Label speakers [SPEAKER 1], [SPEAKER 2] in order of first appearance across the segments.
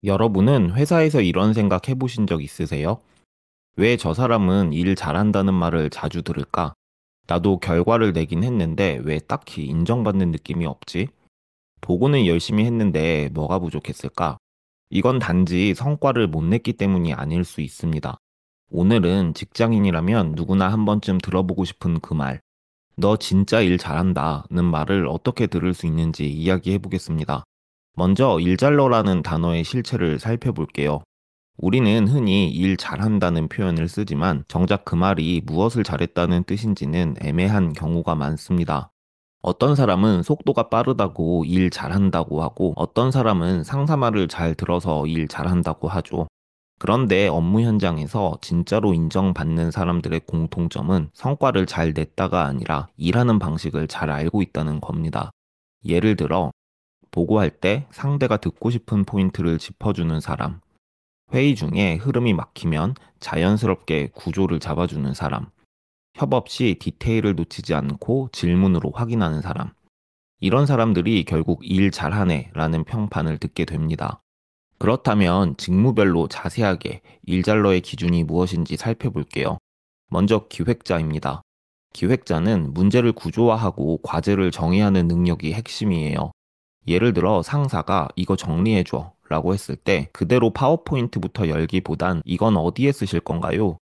[SPEAKER 1] 여러분은 회사에서 이런 생각 해보신 적 있으세요? 왜 저 사람은 일 잘한다는 말을 자주 들을까? 나도 결과를 내긴 했는데 왜 딱히 인정받는 느낌이 없지? 보고는 열심히 했는데 뭐가 부족했을까? 이건 단지 성과를 못 냈기 때문이 아닐 수 있습니다. 오늘은 직장인이라면 누구나 한 번쯤 들어보고 싶은 그 말, 너 진짜 일 잘한다는 말을 어떻게 들을 수 있는지 이야기해 보겠습니다. 먼저 일잘러라는 단어의 실체를 살펴볼게요. 우리는 흔히 일 잘한다는 표현을 쓰지만 정작 그 말이 무엇을 잘했다는 뜻인지는 애매한 경우가 많습니다. 어떤 사람은 속도가 빠르다고 일 잘한다고 하고 어떤 사람은 상사 말을 잘 들어서 일 잘한다고 하죠. 그런데 업무 현장에서 진짜로 인정받는 사람들의 공통점은 성과를 잘 냈다가 아니라 일하는 방식을 잘 알고 있다는 겁니다. 예를 들어, 보고할 때 상대가 듣고 싶은 포인트를 짚어주는 사람, 회의 중에 흐름이 막히면 자연스럽게 구조를 잡아주는 사람, 협업 시 디테일을 놓치지 않고 질문으로 확인하는 사람. 이런 사람들이 결국 일 잘하네 라는 평판을 듣게 됩니다. 그렇다면 직무별로 자세하게 일잘러의 기준이 무엇인지 살펴볼게요. 먼저 기획자입니다. 기획자는 문제를 구조화하고 과제를 정의하는 능력이 핵심이에요. 예를 들어 상사가 이거 정리해줘 라고 했을 때 그대로 파워포인트부터 열기보단 이건 어디에 쓰실 건가요?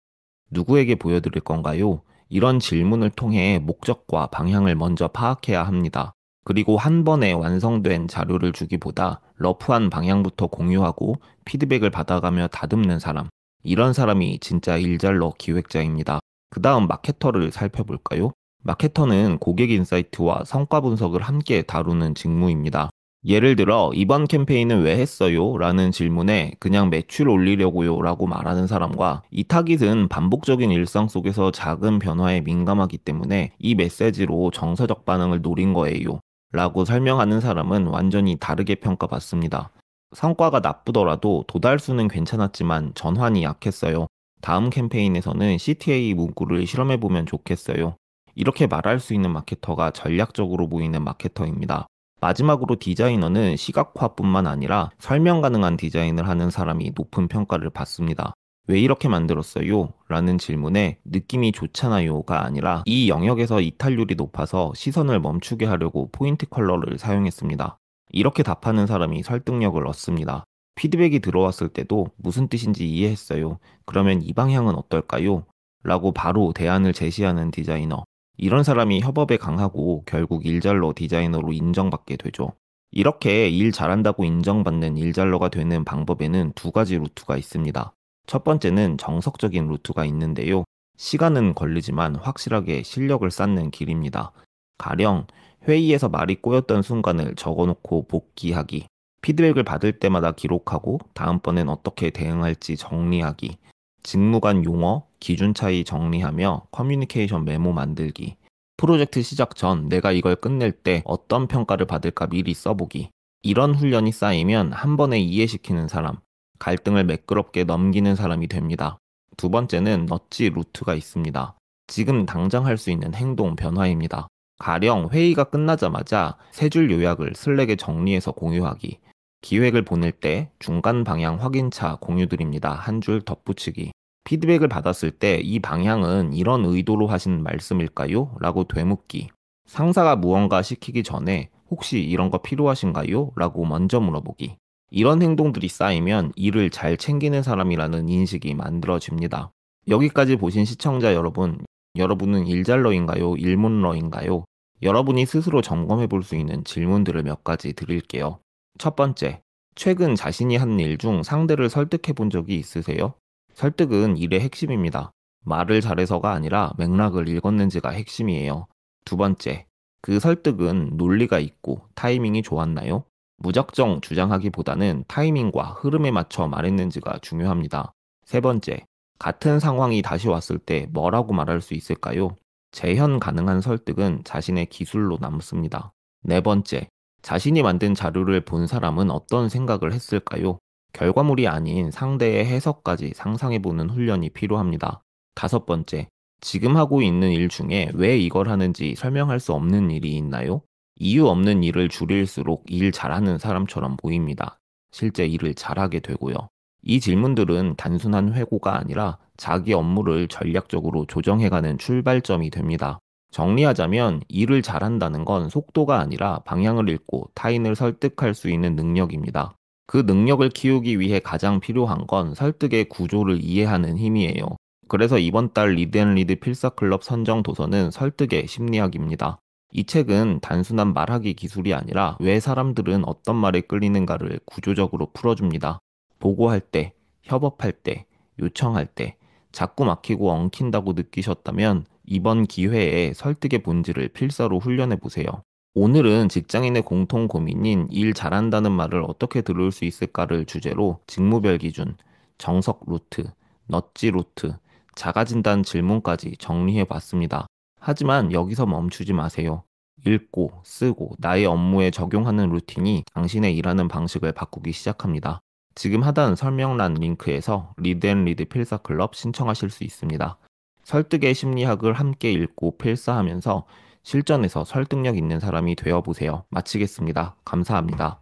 [SPEAKER 1] 누구에게 보여드릴 건가요? 이런 질문을 통해 목적과 방향을 먼저 파악해야 합니다. 그리고 한 번에 완성된 자료를 주기보다 러프한 방향부터 공유하고 피드백을 받아가며 다듬는 사람. 이런 사람이 진짜 일잘러 기획자입니다. 그 다음 마케터를 살펴볼까요? 마케터는 고객 인사이트와 성과 분석을 함께 다루는 직무입니다. 예를 들어, 이번 캠페인은 왜 했어요? 라는 질문에 그냥 매출 올리려고요 라고 말하는 사람과 이 타깃은 반복적인 일상 속에서 작은 변화에 민감하기 때문에 이 메시지로 정서적 반응을 노린 거예요 라고 설명하는 사람은 완전히 다르게 평가받습니다. 성과가 나쁘더라도 도달수는 괜찮았지만 전환이 약했어요. 다음 캠페인에서는 CTA 문구를 실험해보면 좋겠어요. 이렇게 말할 수 있는 마케터가 전략적으로 보이는 마케터입니다. 마지막으로 디자이너는 시각화뿐만 아니라 설명 가능한 디자인을 하는 사람이 높은 평가를 받습니다. 왜 이렇게 만들었어요? 라는 질문에 느낌이 좋잖아요가 아니라 이 영역에서 이탈률이 높아서 시선을 멈추게 하려고 포인트 컬러를 사용했습니다. 이렇게 답하는 사람이 설득력을 얻습니다. 피드백이 들어왔을 때도 무슨 뜻인지 이해했어요. 그러면 이 방향은 어떨까요? 라고 바로 대안을 제시하는 디자이너. 이런 사람이 협업에 강하고 결국 일잘러 디자이너로 인정받게 되죠. 이렇게 일 잘한다고 인정받는 일잘러가 되는 방법에는 두 가지 루트가 있습니다. 첫 번째는 정석적인 루트가 있는데요. 시간은 걸리지만 확실하게 실력을 쌓는 길입니다. 가령 회의에서 말이 꼬였던 순간을 적어놓고 복기하기, 피드백을 받을 때마다 기록하고 다음번엔 어떻게 대응할지 정리하기, 직무 간 용어, 기준 차이 정리하며 커뮤니케이션 메모 만들기, 프로젝트 시작 전 내가 이걸 끝낼 때 어떤 평가를 받을까 미리 써보기. 이런 훈련이 쌓이면 한 번에 이해시키는 사람, 갈등을 매끄럽게 넘기는 사람이 됩니다. 두 번째는 넛지 루트가 있습니다. 지금 당장 할 수 있는 행동 변화입니다. 가령 회의가 끝나자마자 세 줄 요약을 슬랙에 정리해서 공유하기. 기획을 보낼 때 중간 방향 확인차 공유드립니다. 한 줄 덧붙이기. 피드백을 받았을 때 이 방향은 이런 의도로 하신 말씀일까요? 라고 되묻기. 상사가 무언가 시키기 전에 혹시 이런 거 필요하신가요? 라고 먼저 물어보기. 이런 행동들이 쌓이면 일을 잘 챙기는 사람이라는 인식이 만들어집니다. 여기까지 보신 시청자 여러분, 여러분은 일잘러인가요? 일문러인가요? 여러분이 스스로 점검해 볼 수 있는 질문들을 몇 가지 드릴게요. 첫 번째, 최근 자신이 한 일 중 상대를 설득해 본 적이 있으세요? 설득은 일의 핵심입니다. 말을 잘해서가 아니라 맥락을 읽었는지가 핵심이에요. 두 번째, 그 설득은 논리가 있고 타이밍이 좋았나요? 무작정 주장하기보다는 타이밍과 흐름에 맞춰 말했는지가 중요합니다. 세 번째, 같은 상황이 다시 왔을 때 뭐라고 말할 수 있을까요? 재현 가능한 설득은 자신의 기술로 남습니다. 네 번째, 자신이 만든 자료를 본 사람은 어떤 생각을 했을까요? 결과물이 아닌 상대의 해석까지 상상해보는 훈련이 필요합니다. 다섯 번째, 지금 하고 있는 일 중에 왜 이걸 하는지 설명할 수 없는 일이 있나요? 이유 없는 일을 줄일수록 일 잘하는 사람처럼 보입니다. 실제 일을 잘하게 되고요. 이 질문들은 단순한 회고가 아니라 자기 업무를 전략적으로 조정해가는 출발점이 됩니다. 정리하자면 일을 잘한다는 건 속도가 아니라 방향을 읽고 타인을 설득할 수 있는 능력입니다. 그 능력을 키우기 위해 가장 필요한 건 설득의 구조를 이해하는 힘이에요. 그래서 이번 달 리드앤리드 필사클럽 선정 도서는 설득의 심리학입니다. 이 책은 단순한 말하기 기술이 아니라 왜 사람들은 어떤 말에 끌리는가를 구조적으로 풀어줍니다. 보고할 때, 협업할 때, 요청할 때, 자꾸 막히고 엉킨다고 느끼셨다면 이번 기회에 설득의 본질을 필사로 훈련해 보세요. 오늘은 직장인의 공통 고민인 일 잘한다는 말을 어떻게 들을 수 있을까를 주제로 직무별 기준, 정석 루트, 넛지 루트, 자가진단 질문까지 정리해 봤습니다. 하지만 여기서 멈추지 마세요. 읽고, 쓰고, 나의 업무에 적용하는 루틴이 당신의 일하는 방식을 바꾸기 시작합니다. 지금 하단 설명란 링크에서 리드앤리드 필사클럽 신청하실 수 있습니다. 설득의 심리학을 함께 읽고 필사하면서 실전에서 설득력 있는 사람이 되어보세요. 마치겠습니다. 감사합니다.